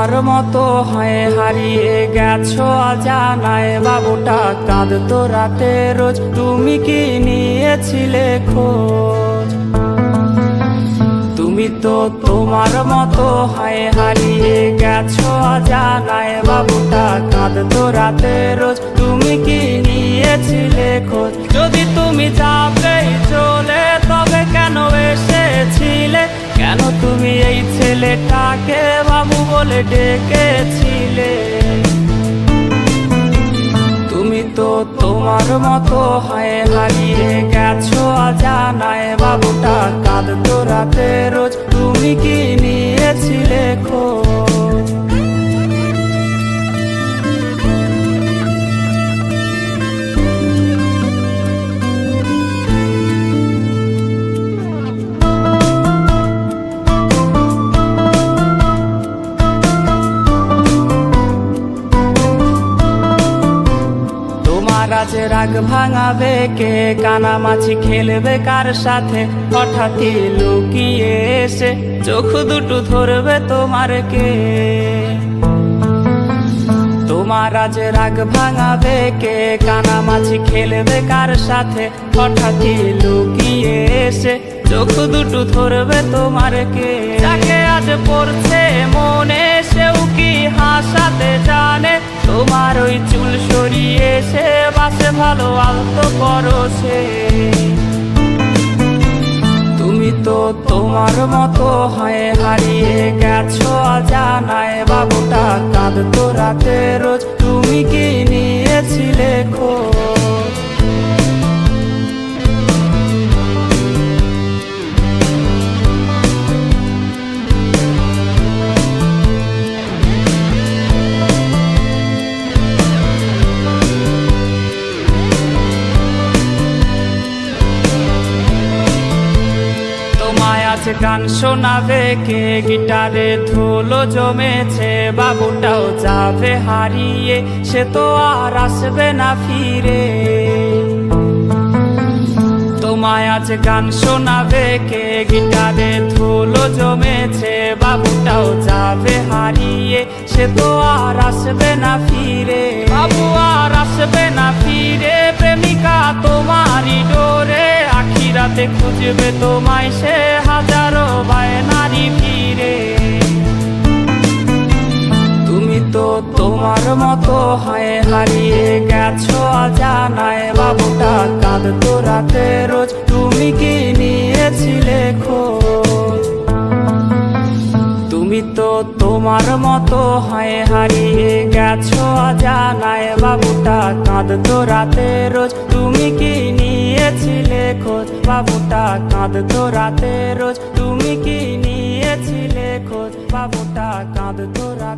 তোমার মতো হয়ে হারিয়ে গেছো অজানায়, বাবুটা কাঁদতো রাতে রোজ, তুমি কি নিয়েছিলে খোঁজ? তুমি তো তোমার মতো হয়ে হারিয়ে গেছো অজানায়, বাবুটা কাঁদতো রাতে রোজ, তুমি কি নিয়েছিলে খোঁজ? যদি তুমি যাবেই চলে তবে কেন এসেছিলে? কেন তুমি এই ছেলেটাকে বাবু বলে ডেকেছিলে? তুমি তো তোমার মতো হয়ে হারিয়ে গেছো অজানায়, বাবুটা কাঁদতো রাতে রোজ, তুমি কি নিয়েছিলে খোঁজ? আজ রাগ ভাঙাবে কে? কানামাছি খেলবে কার সাথে? হঠাৎই লুকিয়ে এসে চোখ দুটো ধরবে তোমার কে? তোমার আজ রাগ ভাঙাবে কে? কানামাছি খেলবে কার সাথে? হঠাৎই লুকিয়ে এসে চোখ দুটো ধরবে তোমার কে? যাকে আজ পড়ছে মনে সেও কি হাসাতে জানে? তোমার ওই চুল সরিয়ে সে বাসে ভালো আলতো পরশে। তুমি তো তোমার মতো হয়ে হারিয়ে গেছো অজানায়, বাবুটা কাঁদতো রাতে রোজ, তুমি কি নিয়েছিলে খোঁজ? আজ গান শোনাবে কে? গিটারে ধুলো জমেছে, বাবুটাও যাবে হারিয়ে, সে তো আর আসবে না ফিরে। তোমায় আজ গান শোনাবে কে? গিটারে ধুলো জমেছে, বাবুটাও যাবে হারিয়ে, সে তো আর আসবে না ফিরে। বাবু আর আসবে না ফিরে, প্রেমিকা তোমারই ডোরে, আখিরাতে খুঁজবে তোমায় সে হাজারো বায়নারি ফিরে। তুমি তো তোমার মতো হয়ে হারিয়ে গেছো অজানায়, বাবুটা কাঁদতো রাতে রোজ, তুমি কি নিয়েছিলে খোঁজ? তুমি তো তোমার মতো হয়ে হারিয়ে গেছো অজানায়, বাবুটা কাঁদতো রাতে রোজ, তুমি কি নিয়েছিলে খোঁজ? বাবুটা কাঁদতো রাতে রোজ, তুমি কি নিয়েছিলে খোঁজ? বাবুটা কাঁদতো রাতে